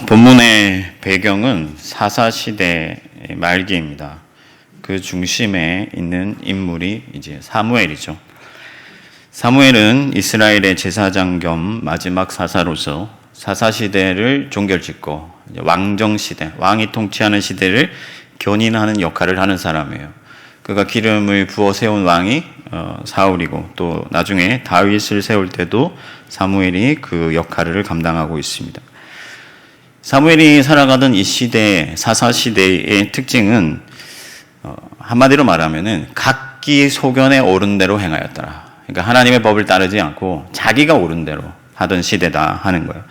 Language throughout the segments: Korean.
본문의 배경은 사사시대 말기입니다. 그 중심에 있는 인물이 이제 사무엘이죠. 사무엘은 이스라엘의 제사장 겸 마지막 사사로서 사사시대를 종결짓고 왕정시대, 왕이 통치하는 시대를 견인하는 역할을 하는 사람이에요. 그가 기름을 부어 세운 왕이 사울이고, 또 나중에 다윗을 세울 때도 사무엘이 그 역할을 감당하고 있습니다. 사무엘이 살아가던 이 시대, 사사시대의 특징은 한마디로 말하면은 각기 소견에 옳은 대로 행하였더라. 그러니까 하나님의 법을 따르지 않고 자기가 옳은 대로 하던 시대다 하는 거예요.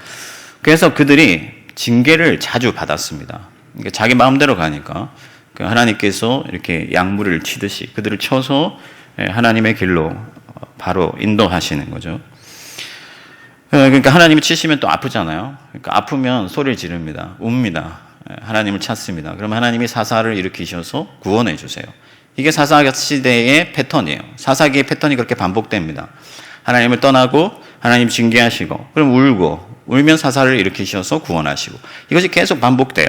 그래서 그들이 징계를 자주 받았습니다. 그러니까 자기 마음대로 가니까 하나님께서 이렇게 양물을 치듯이 그들을 쳐서 하나님의 길로 바로 인도하시는 거죠. 그러니까 하나님이 치시면 또 아프잖아요. 그러니까 아프면 소리를 지릅니다. 웁니다. 하나님을 찾습니다. 그럼 하나님이 사사를 일으키셔서 구원해 주세요. 이게 사사시대의 패턴이에요. 사사기의 패턴이 그렇게 반복됩니다. 하나님을 떠나고 하나님 징계하시고, 그럼 울면 사사를 일으키셔서 구원하시고, 이것이 계속 반복돼요.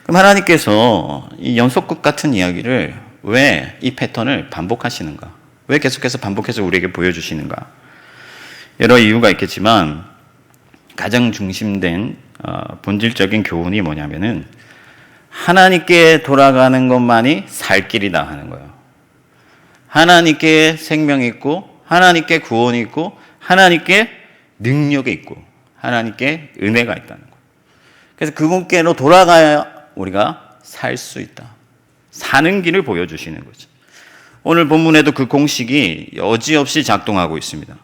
그럼 하나님께서 이 연속극 같은 이야기를 왜 이 패턴을 반복하시는가? 왜 계속해서 반복해서 우리에게 보여주시는가? 여러 이유가 있겠지만 가장 중심된 본질적인 교훈이 뭐냐면은 하나님께 돌아가는 것만이 살 길이다 하는 거예요. 하나님께 생명이 있고, 하나님께 구원이 있고, 하나님께 능력이 있고, 하나님께 은혜가 있다는 거예요. 그래서 그분께로 돌아가야 우리가 살 수 있다. 사는 길을 보여주시는 거죠. 오늘 본문에도 그 공식이 여지없이 작동하고 있습니다.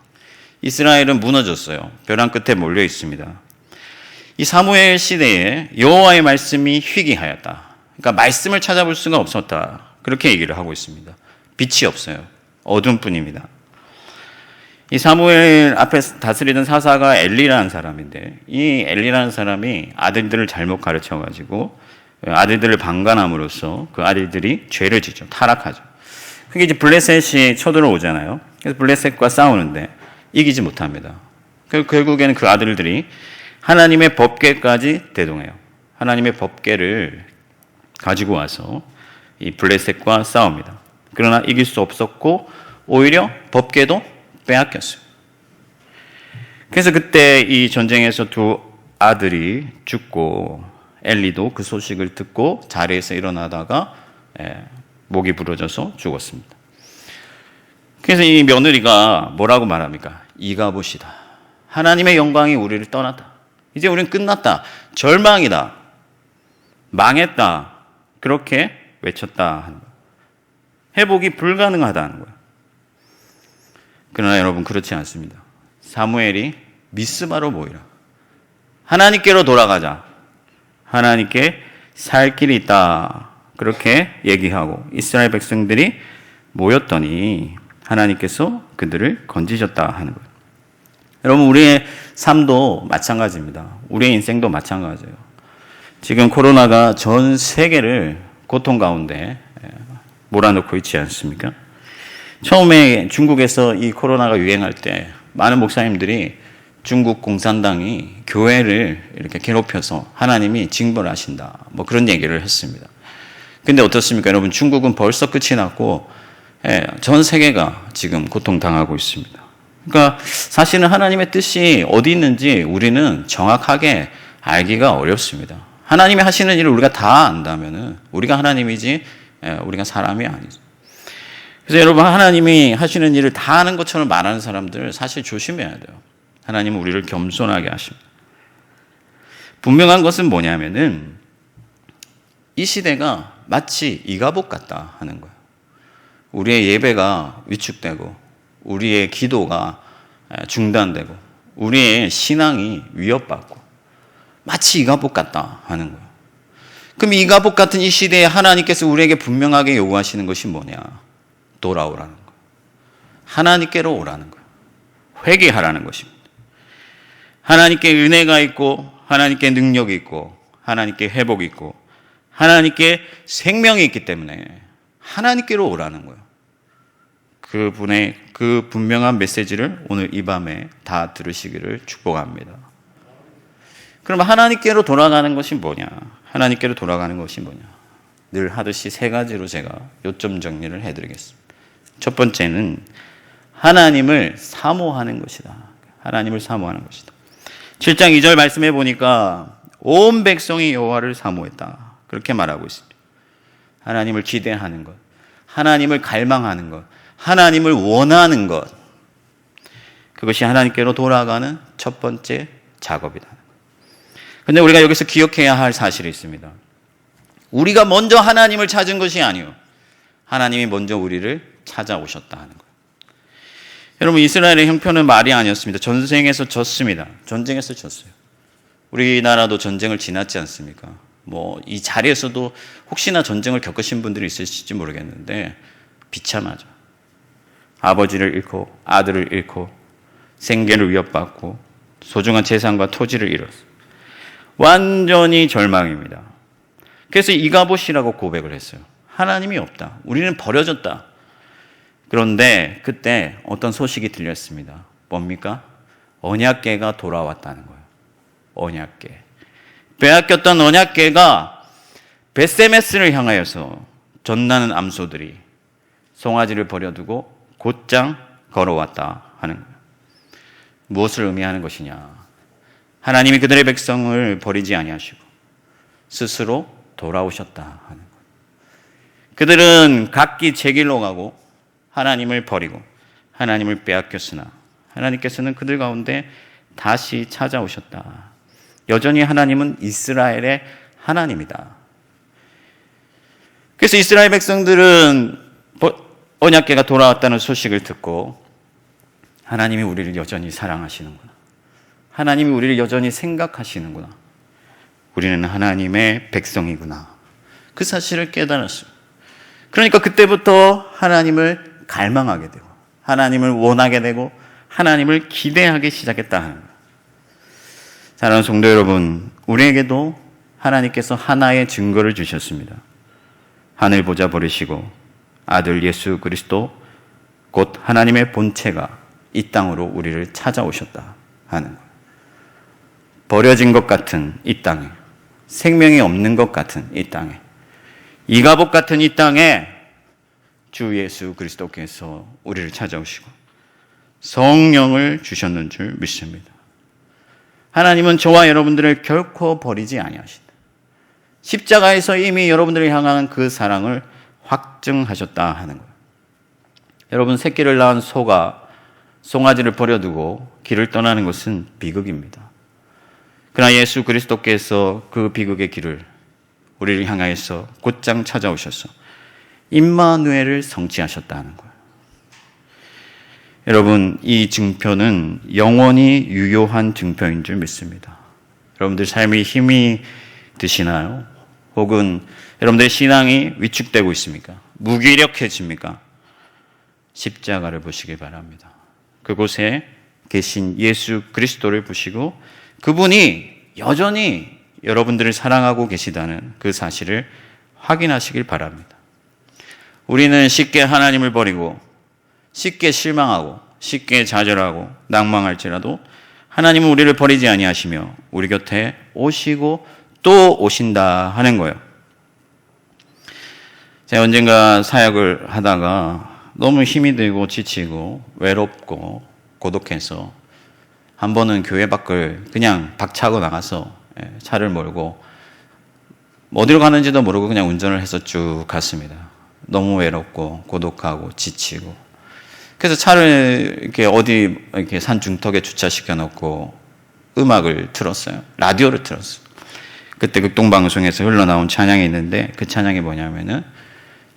이스라엘은 무너졌어요. 벼랑 끝에 몰려 있습니다. 이 사무엘 시대에 여호와의 말씀이 희귀하였다. 그러니까 말씀을 찾아볼 수가 없었다. 그렇게 얘기를 하고 있습니다. 빛이 없어요. 어둠뿐입니다. 이 사무엘 앞에 다스리던 사사가 엘리라는 사람인데, 이 엘리라는 사람이 아들들을 잘못 가르쳐가지고 아들들을 방관함으로써 그 아들들이 죄를 지죠. 타락하죠. 그게 이제 블레셋이 쳐들어오잖아요. 그래서 블레셋과 싸우는데 이기지 못합니다. 결국에는 그 아들들이 하나님의 법궤까지 대동해요. 하나님의 법궤를 가지고 와서 이 블레셋과 싸웁니다. 그러나 이길 수 없었고 오히려 법궤도 빼앗겼어요. 그래서 그때 이 전쟁에서 두 아들이 죽고, 엘리도 그 소식을 듣고 자리에서 일어나다가 목이 부러져서 죽었습니다. 그래서 이 며느리가 뭐라고 말합니까? 이가봇이다. 하나님의 영광이 우리를 떠났다. 이제 우리는 끝났다. 절망이다. 망했다. 그렇게 외쳤다 하는 거예요. 회복이 불가능하다는 거예요. 그러나 여러분, 그렇지 않습니다. 사무엘이 미스바로 모이라. 하나님께로 돌아가자. 하나님께 살 길이 있다. 그렇게 얘기하고 이스라엘 백성들이 모였더니 하나님께서 그들을 건지셨다 하는 거예요. 여러분, 우리의 삶도 마찬가지입니다. 우리의 인생도 마찬가지예요. 지금 코로나가 전 세계를 고통 가운데 몰아넣고 있지 않습니까? 처음에 중국에서 이 코로나가 유행할 때 많은 목사님들이 중국 공산당이 교회를 이렇게 괴롭혀서 하나님이 징벌을 하신다, 뭐 그런 얘기를 했습니다. 근데 어떻습니까? 여러분, 중국은 벌써 끝이 났고 전 세계가 지금 고통당하고 있습니다. 그러니까 사실은 하나님의 뜻이 어디 있는지 우리는 정확하게 알기가 어렵습니다. 하나님이 하시는 일을 우리가 다 안다면은 우리가 하나님이지 우리가 사람이 아니죠. 그래서 여러분, 하나님이 하시는 일을 다 아는 것처럼 말하는 사람들 사실 조심해야 돼요. 하나님은 우리를 겸손하게 하십니다. 분명한 것은 뭐냐면은 이 시대가 마치 이가봇 같다 하는 거예요. 우리의 예배가 위축되고, 우리의 기도가 중단되고, 우리의 신앙이 위협받고, 마치 이가봇 같다 하는 거예요. 그럼 이가봇 같은 이 시대에 하나님께서 우리에게 분명하게 요구하시는 것이 뭐냐? 돌아오라는 거예요. 하나님께로 오라는 거예요. 회개하라는 것입니다. 하나님께 은혜가 있고, 하나님께 능력이 있고, 하나님께 회복이 있고, 하나님께 생명이 있기 때문에 하나님께로 오라는 거예요. 그분의 그 분명한 메시지를 오늘 이 밤에 다 들으시기를 축복합니다. 그럼 하나님께로 돌아가는 것이 뭐냐? 하나님께로 돌아가는 것이 뭐냐? 늘 하듯이 세 가지로 제가 요점 정리를 해드리겠습니다. 첫 번째는 하나님을 사모하는 것이다. 하나님을 사모하는 것이다. 7장 2절 말씀해 보니까 온 백성이 여호와를 사모했다. 그렇게 말하고 있습니다. 하나님을 기대하는 것, 하나님을 갈망하는 것, 하나님을 원하는 것. 그것이 하나님께로 돌아가는 첫 번째 작업이다. 그런데 우리가 여기서 기억해야 할 사실이 있습니다. 우리가 먼저 하나님을 찾은 것이 아니요, 하나님이 먼저 우리를 찾아오셨다 하는 거예요. 여러분, 이스라엘의 형편은 말이 아니었습니다. 전쟁에서 졌습니다. 전쟁에서 졌어요. 우리나라도 전쟁을 지났지 않습니까? 이 자리에서도 혹시나 전쟁을 겪으신 분들이 있으실지 모르겠는데 비참하죠. 아버지를 잃고 아들을 잃고 생계를 위협받고 소중한 재산과 토지를 잃었어요. 완전히 절망입니다. 그래서 이가봇이라고 고백을 했어요. 하나님이 없다. 우리는 버려졌다. 그런데 그때 어떤 소식이 들렸습니다. 뭡니까? 언약궤가 돌아왔다는 거예요. 언약궤. 빼앗겼던 언약궤가 벳세메스를 향하여서 전나는 암소들이 송아지를 버려두고 곧장 걸어왔다 하는 거예요. 무엇을 의미하는 것이냐? 하나님이 그들의 백성을 버리지 아니하시고 스스로 돌아오셨다 하는 거예요. 그들은 각기 제 길로 가고 하나님을 버리고 하나님을 빼앗겼으나 하나님께서는 그들 가운데 다시 찾아오셨다. 여전히 하나님은 이스라엘의 하나님이다. 그래서 이스라엘 백성들은 언약궤가 돌아왔다는 소식을 듣고 하나님이 우리를 여전히 사랑하시는구나. 하나님이 우리를 여전히 생각하시는구나. 우리는 하나님의 백성이구나. 그 사실을 깨달았어요. 그러니까 그때부터 하나님을 갈망하게 되고 하나님을 원하게 되고 하나님을 기대하기 시작했다 하는 거예요. 사랑하는 성도 여러분, 우리에게도 하나님께서 하나의 증거를 주셨습니다. 하늘 보좌 버리시고 아들 예수 그리스도 곧 하나님의 본체가 이 땅으로 우리를 찾아오셨다 하는 거예요. 버려진 것 같은 이 땅에, 생명이 없는 것 같은 이 땅에, 이가봇 같은 이 땅에 주 예수 그리스도께서 우리를 찾아오시고 성령을 주셨는 줄 믿습니다. 하나님은 저와 여러분들을 결코 버리지 아니하신다. 십자가에서 이미 여러분들을 향한 그 사랑을 확증하셨다 하는 거예요. 여러분, 새끼를 낳은 소가 송아지를 버려두고 길을 떠나는 것은 비극입니다. 그러나 예수 그리스도께서 그 비극의 길을 우리를 향하여서 곧장 찾아오셔서 임마누엘을 성취하셨다 하는 거예요. 여러분, 이 증표는 영원히 유효한 증표인 줄 믿습니다. 여러분들 삶이 힘이 드시나요? 혹은 여러분들의 신앙이 위축되고 있습니까? 무기력해집니까? 십자가를 보시기 바랍니다. 그곳에 계신 예수 그리스도를 보시고 그분이 여전히 여러분들을 사랑하고 계시다는 그 사실을 확인하시길 바랍니다. 우리는 쉽게 하나님을 버리고 쉽게 실망하고 쉽게 좌절하고 낭망할지라도 하나님은 우리를 버리지 아니하시며 우리 곁에 오시고 또 오신다 하는 거예요. 제가 언젠가 사역을 하다가 너무 힘이 들고 지치고 외롭고 고독해서 한 번은 교회 밖을 그냥 박차고 나가서 차를 몰고 어디로 가는지도 모르고 그냥 운전을 해서 쭉 갔습니다. 너무 외롭고 고독하고 지치고. 그래서 차를 이렇게 어디 이렇게 산 중턱에 주차시켜 놓고 음악을 틀었어요. 라디오를 틀었어요. 그때 극동방송에서 흘러나온 찬양이 있는데 그 찬양이 뭐냐면은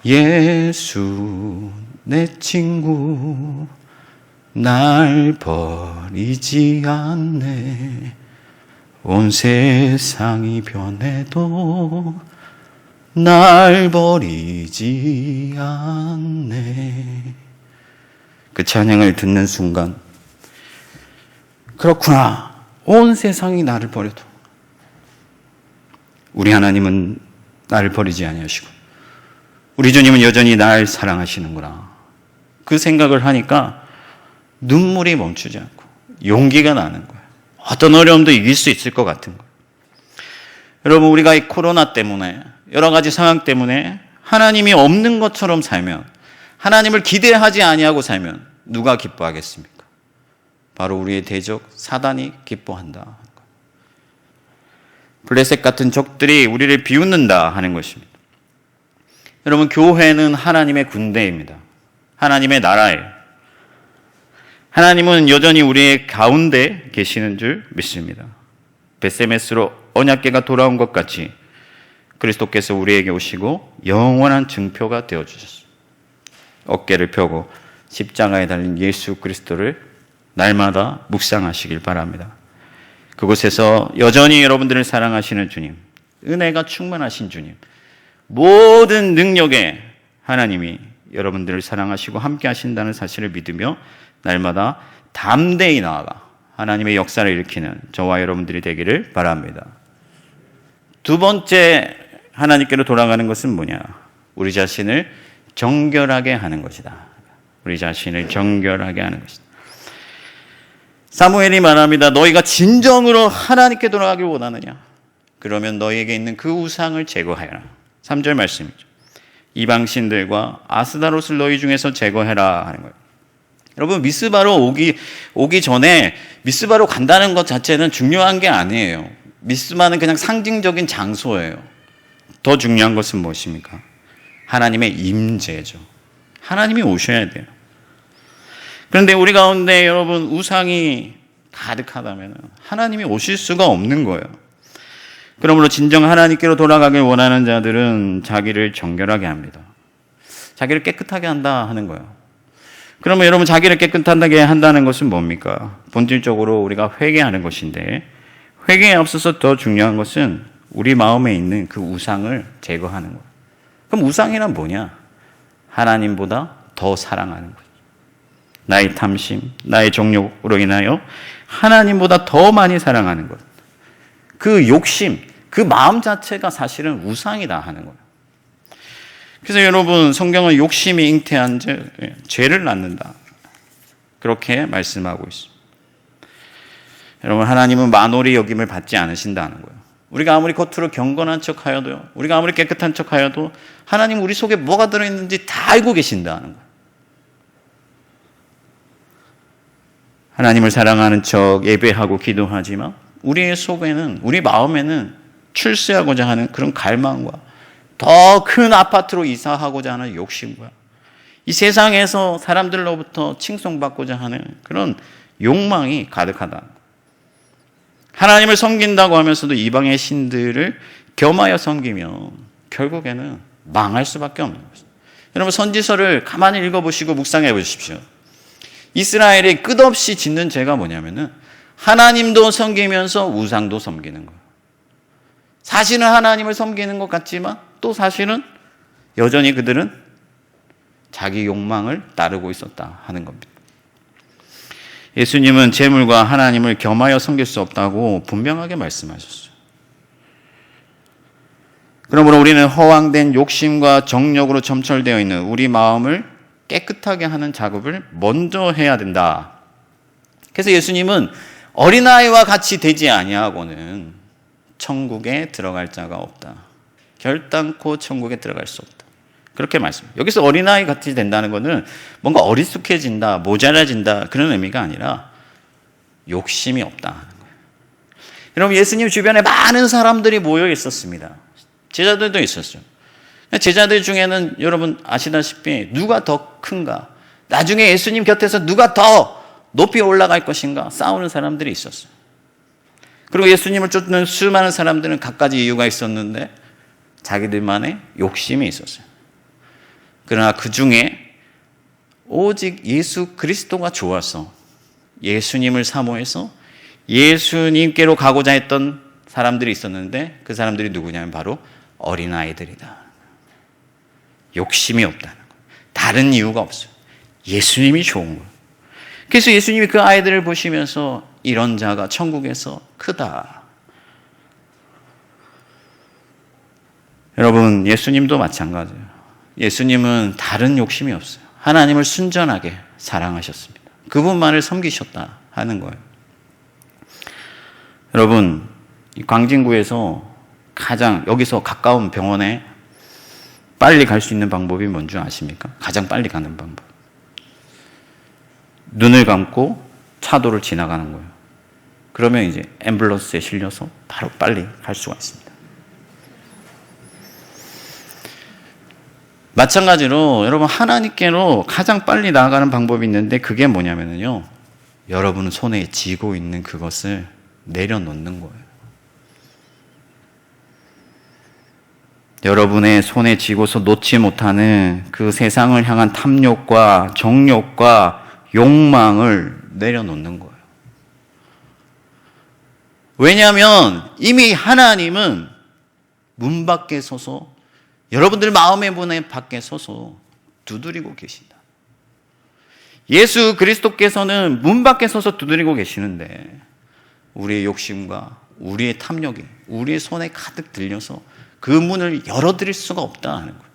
예수 내 친구 날 버리지 않네 온 세상이 변해도 날 버리지 않네. 그 찬양을 듣는 순간 그렇구나. 온 세상이 나를 버려도 우리 하나님은 나를 버리지 아니하시고 우리 주님은 여전히 날 사랑하시는구나. 그 생각을 하니까 눈물이 멈추지 않고 용기가 나는 거예요. 어떤 어려움도 이길 수 있을 것 같은 거예요. 여러분, 우리가 이 코로나 때문에 여러 가지 상황 때문에 하나님이 없는 것처럼 살면, 하나님을 기대하지 아니하고 살면 누가 기뻐하겠습니까? 바로 우리의 대적 사단이 기뻐한다. 블레셋 같은 적들이 우리를 비웃는다 하는 것입니다. 여러분, 교회는 하나님의 군대입니다. 하나님의 나라예요. 하나님은 여전히 우리의 가운데 계시는 줄 믿습니다. 벳세메스로 언약궤가 돌아온 것 같이 그리스도께서 우리에게 오시고 영원한 증표가 되어주셨습니다. 어깨를 펴고 십자가에 달린 예수 그리스도를 날마다 묵상하시길 바랍니다. 그곳에서 여전히 여러분들을 사랑하시는 주님, 은혜가 충만하신 주님, 모든 능력의 하나님이 여러분들을 사랑하시고 함께 하신다는 사실을 믿으며 날마다 담대히 나아가 하나님의 역사를 일으키는 저와 여러분들이 되기를 바랍니다. 두 번째 하나님께로 돌아가는 것은 뭐냐? 우리 자신을 정결하게 하는 것이다. 우리 자신을 정결하게 하는 것이다. 사무엘이 말합니다. 너희가 진정으로 하나님께 돌아가길 원하느냐? 그러면 너희에게 있는 그 우상을 제거하여라. 3절 말씀이죠. 이방신들과 아스다롯을 너희 중에서 제거해라 하는 거예요. 여러분, 미스바로 오기 전에 미스바로 간다는 것 자체는 중요한 게 아니에요. 미스바는 그냥 상징적인 장소예요. 더 중요한 것은 무엇입니까? 하나님의 임재죠. 하나님이 오셔야 돼요. 그런데 우리 가운데 여러분 우상이 가득하다면 하나님이 오실 수가 없는 거예요. 그러므로 진정 하나님께로 돌아가길 원하는 자들은 자기를 정결하게 합니다. 자기를 깨끗하게 한다 하는 거예요. 그러면 여러분 자기를 깨끗하게 한다는 것은 뭡니까? 본질적으로 우리가 회개하는 것인데, 회개에 앞서서 더 중요한 것은 우리 마음에 있는 그 우상을 제거하는 거예요. 그럼 우상이란 뭐냐? 하나님보다 더 사랑하는 거예요. 나의 탐심, 나의 정욕으로 인하여 하나님보다 더 많이 사랑하는 것. 그 욕심, 그 마음 자체가 사실은 우상이다 하는 거예요. 그래서 여러분, 성경은 욕심이 잉태한 죄를 낳는다, 그렇게 말씀하고 있습니다. 여러분, 하나님은 만홀히 여김을 받지 않으신다는 거예요. 우리가 아무리 겉으로 경건한 척하여도요, 우리가 아무리 깨끗한 척하여도 하나님 우리 속에 뭐가 들어있는지 다 알고 계신다는 거예요. 하나님을 사랑하는 척 예배하고 기도하지만 우리의 속에는, 우리 마음에는 출세하고자 하는 그런 갈망과 더 큰 아파트로 이사하고자 하는 욕심과 이 세상에서 사람들로부터 칭송받고자 하는 그런 욕망이 가득하다. 하나님을 섬긴다고 하면서도 이방의 신들을 겸하여 섬기면 결국에는 망할 수밖에 없는 것입니다. 여러분, 선지서를 가만히 읽어보시고 묵상해 보십시오. 이스라엘이 끝없이 짓는 죄가 뭐냐면은 하나님도 섬기면서 우상도 섬기는 거예요. 사실은 하나님을 섬기는 것 같지만 또 사실은 여전히 그들은 자기 욕망을 따르고 있었다 하는 겁니다. 예수님은 재물과 하나님을 겸하여 섬길 수 없다고 분명하게 말씀하셨어요. 그러므로 우리는 허황된 욕심과 정욕으로 점철되어 있는 우리 마음을 깨끗하게 하는 작업을 먼저 해야 된다. 그래서 예수님은 어린아이와 같이 되지 아니하고는 천국에 들어갈 자가 없다. 결단코 천국에 들어갈 수 없다. 그렇게 말씀합니다. 여기서 어린아이 같이 된다는 것은 뭔가 어리숙해진다, 모자라진다, 그런 의미가 아니라 욕심이 없다 하는 거예요. 여러분, 예수님 주변에 많은 사람들이 모여 있었습니다. 제자들도 있었어요. 제자들 중에는 여러분 아시다시피 누가 더 큰가, 나중에 예수님 곁에서 누가 더 높이 올라갈 것인가 싸우는 사람들이 있었어요. 그리고 예수님을 쫓는 수많은 사람들은 갖가지 이유가 있었는데 자기들만의 욕심이 있었어요. 그러나 그 중에 오직 예수 그리스도가 좋아서 예수님을 사모해서 예수님께로 가고자 했던 사람들이 있었는데 그 사람들이 누구냐면 바로 어린아이들이다. 욕심이 없다는 거예요. 다른 이유가 없어요. 예수님이 좋은 거예요. 그래서 예수님이 그 아이들을 보시면서 이런 자가 천국에서 크다. 여러분, 예수님도 마찬가지예요. 예수님은 다른 욕심이 없어요. 하나님을 순전하게 사랑하셨습니다. 그분만을 섬기셨다 하는 거예요. 여러분, 이 광진구에서 가장 여기서 가까운 병원에 빨리 갈 수 있는 방법이 뭔지 아십니까? 가장 빨리 가는 방법. 눈을 감고 차도를 지나가는 거예요. 그러면 이제 앰뷸런스에 실려서 바로 빨리 갈 수가 있습니다. 마찬가지로 여러분 하나님께로 가장 빨리 나아가는 방법이 있는데 그게 뭐냐면요. 여러분 손에 쥐고 있는 그것을 내려놓는 거예요. 여러분의 손에 쥐고서 놓지 못하는 그 세상을 향한 탐욕과 정욕과 욕망을 내려놓는 거예요. 왜냐하면 이미 하나님은 문 밖에 서서 여러분들 마음의 문 밖에 서서 두드리고 계신다. 예수 그리스도께서는 문 밖에 서서 두드리고 계시는데 우리의 욕심과 우리의 탐욕이 우리의 손에 가득 들려서 그 문을 열어드릴 수가 없다는 거예요.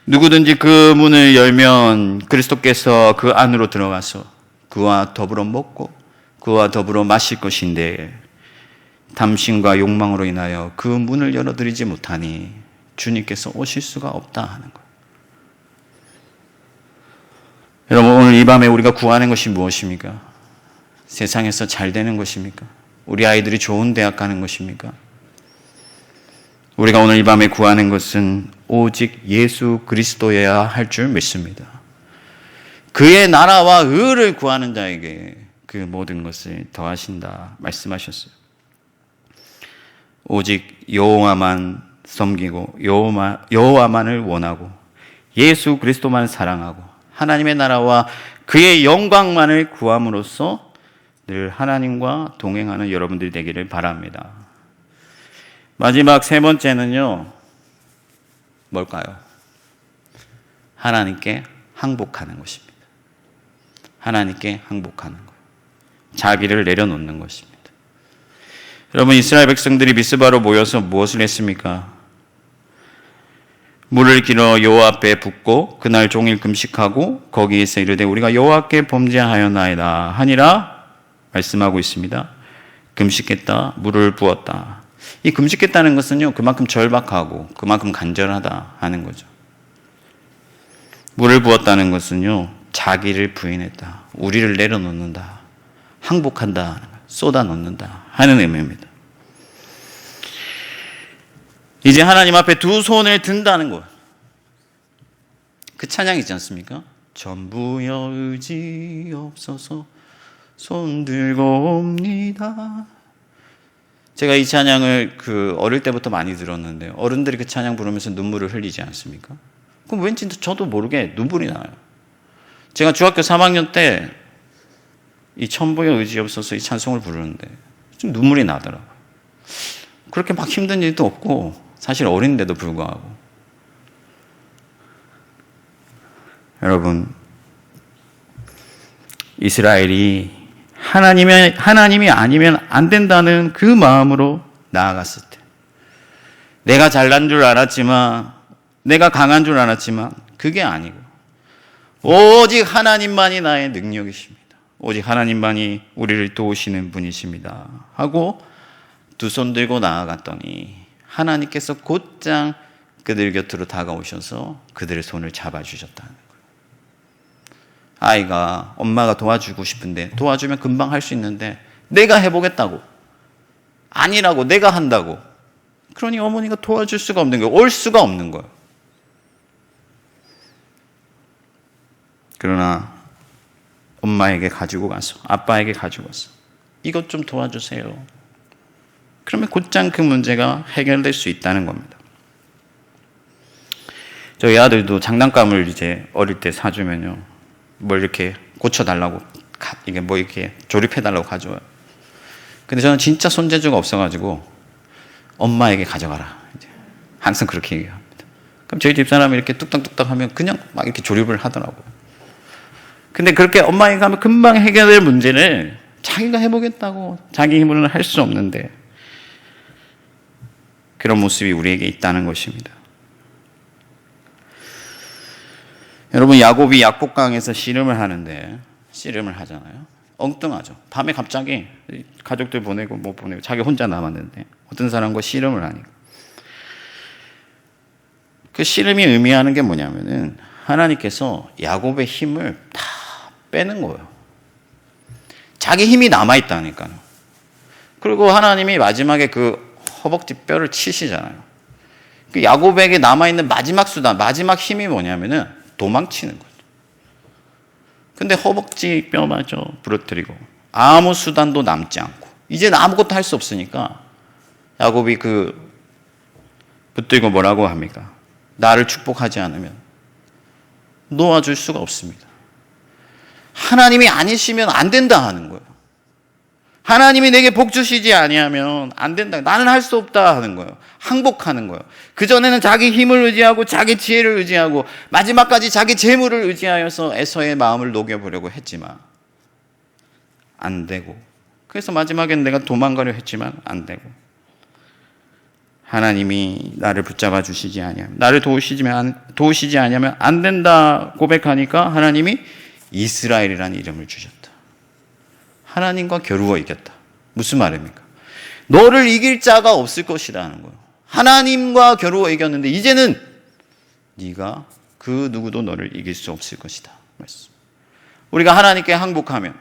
누구든지 그 문을 열면 그리스도께서 그 안으로 들어가서 그와 더불어 먹고 그와 더불어 마실 것인데 탐심과 욕망으로 인하여 그 문을 열어드리지 못하니 주님께서 오실 수가 없다 하는 거예요. 여러분 오늘 이 밤에 우리가 구하는 것이 무엇입니까? 세상에서 잘 되는 것입니까? 우리 아이들이 좋은 대학 가는 것입니까? 우리가 오늘 이 밤에 구하는 것은 오직 예수 그리스도여야 할 줄 믿습니다. 그의 나라와 의를 구하는 자에게 그 모든 것을 더하신다 말씀하셨어요. 오직 여호와만 섬기고 여호와만을 원하고 예수 그리스도만 사랑하고 하나님의 나라와 그의 영광만을 구함으로써 늘 하나님과 동행하는 여러분들이 되기를 바랍니다. 마지막 세 번째는요, 뭘까요? 하나님께 항복하는 것입니다. 하나님께 항복하는 거예요. 자기를 내려놓는 것입니다. 여러분 이스라엘 백성들이 미스바로 모여서 무엇을 했습니까? 물을 길어 여호와 앞에 붓고 그날 종일 금식하고 거기에서 이르되 우리가 여호와께 범죄하였나이다 하니라 말씀하고 있습니다. 금식했다, 물을 부었다. 이 금식했다는 것은요, 그만큼 절박하고 그만큼 간절하다 하는 거죠. 물을 부었다는 것은요, 자기를 부인했다, 우리를 내려놓는다, 항복한다, 쏟아놓는다 하는 의미입니다. 이제 하나님 앞에 두 손을 든다는 것. 그 찬양 있지 않습니까? 전부여 의지 없어서 손 들고 옵니다. 제가 이 찬양을 어릴 때부터 많이 들었는데 어른들이 그 찬양 부르면서 눈물을 흘리지 않습니까? 그럼 왠지 저도 모르게 눈물이 나요. 제가 중학교 3학년 때 이 천부여 의지 없어서 이 찬송을 부르는데 좀 눈물이 나더라고요. 그렇게 막 힘든 일도 없고 사실 어린데도 불구하고. 여러분, 이스라엘이 하나님이 아니면 안 된다는 그 마음으로 나아갔을 때, 내가 잘난 줄 알았지만, 내가 강한 줄 알았지만 그게 아니고 오직 하나님만이 나의 능력이십니다. 오직 하나님만이 우리를 도우시는 분이십니다 하고 두 손 들고 나아갔더니 하나님께서 곧장 그들 곁으로 다가오셔서 그들의 손을 잡아주셨다는 거예요. 아이가 엄마가 도와주고 싶은데 도와주면 금방 할 수 있는데 내가 해보겠다고, 아니라고, 내가 한다고, 그러니 어머니가 도와줄 수가 없는 거예요. 올 수가 없는 거예요. 그러나 엄마에게 가지고 가서, 아빠에게 가지고 가서 이것 좀 도와주세요. 그러면 곧장 그 문제가 해결될 수 있다는 겁니다. 저희 아들도 장난감을 이제 어릴 때 사주면요, 뭘 이렇게 고쳐달라고, 이게 뭐 이렇게 조립해달라고 가져와요. 근데 저는 진짜 손재주가 없어가지고 엄마에게 가져가라, 이제 항상 그렇게 얘기합니다. 그럼 저희 집사람이 이렇게 뚝딱뚝딱 하면 그냥 막 이렇게 조립을 하더라고요. 근데 그렇게 엄마에게 가면 금방 해결될 문제를 자기가 해보겠다고 자기 힘으로는 할 수 없는데, 그런 모습이 우리에게 있다는 것입니다. 여러분, 야곱이 약복강에서 씨름을 하잖아요. 엉뚱하죠. 밤에 갑자기 가족들 보내고 뭐 보내고 자기 혼자 남았는데 어떤 사람과 씨름을 하니까. 그 씨름이 의미하는 게 뭐냐면은 하나님께서 야곱의 힘을 다 빼는 거예요. 자기 힘이 남아있다니까요. 그리고 하나님이 마지막에 그 허벅지 뼈를 치시잖아요. 그 야곱에게 남아있는 마지막 수단, 마지막 힘이 뭐냐면은 도망치는 거죠. 근데 허벅지 뼈마저 부러뜨리고 아무 수단도 남지 않고 이제는 아무것도 할 수 없으니까 야곱이 그 붙들고 뭐라고 합니까? 나를 축복하지 않으면 놓아줄 수가 없습니다. 하나님이 아니시면 안 된다 하는 거예요. 하나님이 내게 복 주시지 아니하면 안 된다. 나는 할 수 없다 하는 거예요. 항복하는 거예요. 그전에는 자기 힘을 의지하고 자기 지혜를 의지하고 마지막까지 자기 재물을 의지하여서 에서의 마음을 녹여보려고 했지만 안 되고, 그래서 마지막엔 내가 도망가려 했지만 안 되고, 하나님이 나를 붙잡아 주시지 아니하면, 나를 도우시지 아니하면 안 된다 고백하니까 하나님이 이스라엘이라는 이름을 주셨다. 하나님과 겨루어 이겼다. 무슨 말입니까? 너를 이길 자가 없을 것이라는 거예요. 하나님과 겨루어 이겼는데 이제는 네가 그 누구도 너를 이길 수 없을 것이다. 말씀. 우리가 하나님께 항복하면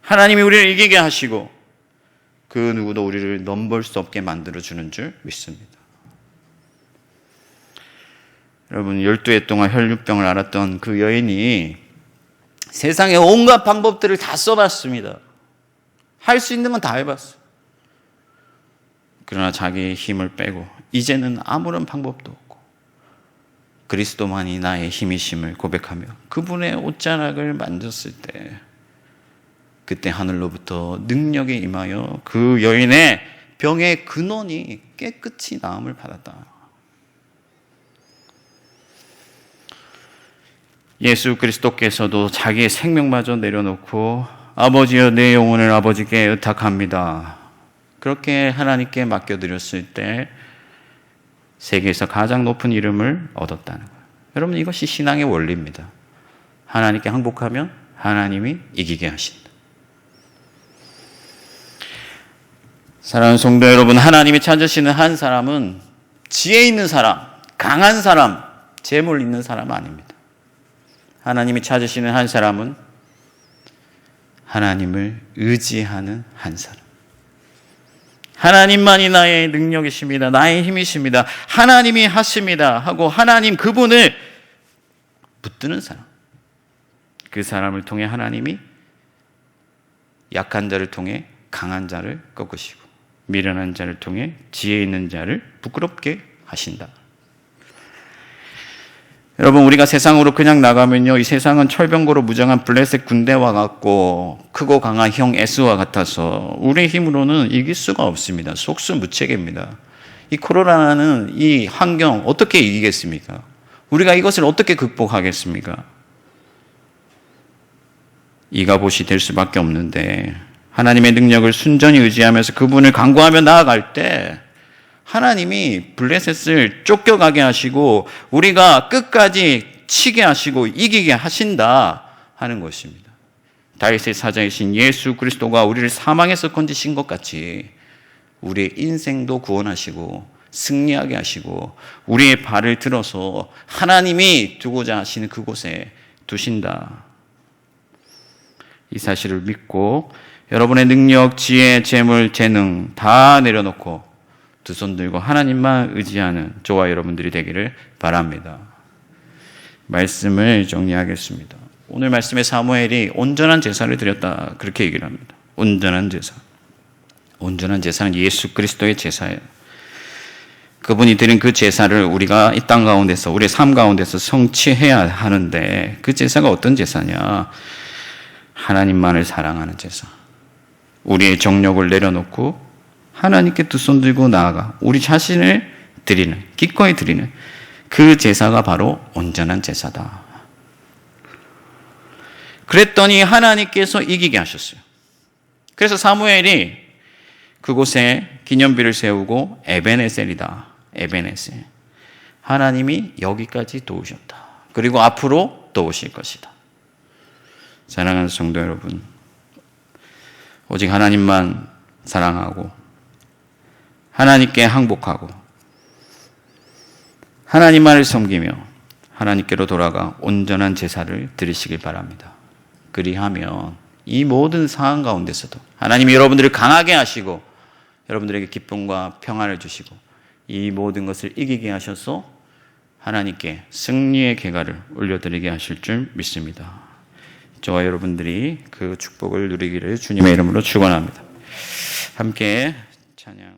하나님이 우리를 이기게 하시고 그 누구도 우리를 넘볼 수 없게 만들어주는 줄 믿습니다. 여러분, 12해 동안 혈류병을 앓았던 그 여인이 세상의 온갖 방법들을 다 써봤습니다. 할 수 있는 건 다 해봤어요. 그러나 자기의 힘을 빼고 이제는 아무런 방법도 없고 그리스도만이 나의 힘이심을 고백하며 그분의 옷자락을 만졌을 때 그때 하늘로부터 능력이 임하여 그 여인의 병의 근원이 깨끗이 나음을 받았다. 예수 그리스도께서도 자기의 생명마저 내려놓고 아버지여 내 영혼을 아버지께 의탁합니다. 그렇게 하나님께 맡겨드렸을 때 세계에서 가장 높은 이름을 얻었다는 거예요. 여러분, 이것이 신앙의 원리입니다. 하나님께 항복하면 하나님이 이기게 하신다. 사랑하는 성도 여러분, 하나님이 찾으시는 한 사람은 지혜 있는 사람, 강한 사람, 재물 있는 사람 아닙니다. 하나님이 찾으시는 한 사람은 하나님을 의지하는 한 사람. 하나님만이 나의 능력이십니다. 나의 힘이십니다. 하나님이 하십니다 하고 하나님 그분을 붙드는 사람. 그 사람을 통해 하나님이 약한 자를 통해 강한 자를 꺾으시고 미련한 자를 통해 지혜 있는 자를 부끄럽게 하신다. 여러분, 우리가 세상으로 그냥 나가면요, 이 세상은 철병거로 무장한 블레셋 군대와 같고 크고 강한 형 에스와 같아서 우리의 힘으로는 이길 수가 없습니다. 속수무책입니다. 이 코로나는 이 환경 어떻게 이기겠습니까? 우리가 이것을 어떻게 극복하겠습니까? 이가봇이 될 수밖에 없는데 하나님의 능력을 순전히 의지하면서 그분을 간구하며 나아갈 때 하나님이 블레셋을 쫓겨가게 하시고 우리가 끝까지 치게 하시고 이기게 하신다 하는 것입니다. 다윗의 사자이신 예수 그리스도가 우리를 사망에서 건지신 것 같이 우리의 인생도 구원하시고 승리하게 하시고 우리의 발을 들어서 하나님이 두고자 하시는 그곳에 두신다. 이 사실을 믿고 여러분의 능력, 지혜, 재물, 재능 다 내려놓고 두 손 들고 하나님만 의지하는 저와 여러분들이 되기를 바랍니다. 말씀을 정리하겠습니다. 오늘 말씀에 사무엘이 온전한 제사를 드렸다 그렇게 얘기를 합니다. 온전한 제사. 온전한 제사는 예수 그리스도의 제사예요. 그분이 드린 그 제사를 우리가 이 땅 가운데서 우리의 삶 가운데서 성취해야 하는데 그 제사가 어떤 제사냐? 하나님만을 사랑하는 제사. 우리의 정욕을 내려놓고 하나님께 두 손 들고 나아가 우리 자신을 드리는, 기꺼이 드리는 그 제사가 바로 온전한 제사다. 그랬더니 하나님께서 이기게 하셨어요. 그래서 사무엘이 그곳에 기념비를 세우고 에벤에셀이다. 에벤에셀. 하나님이 여기까지 도우셨다. 그리고 앞으로 도우실 것이다. 사랑하는 성도 여러분, 오직 하나님만 사랑하고 하나님께 항복하고 하나님만을 섬기며 하나님께로 돌아가 온전한 제사를 드리시길 바랍니다. 그리하면 이 모든 상황 가운데서도 하나님이 여러분들을 강하게 하시고 여러분들에게 기쁨과 평안을 주시고 이 모든 것을 이기게 하셔서 하나님께 승리의 계가를 올려드리게 하실 줄 믿습니다. 저와 여러분들이 그 축복을 누리기를 주님의 이름으로 축원합니다. 함께 찬양.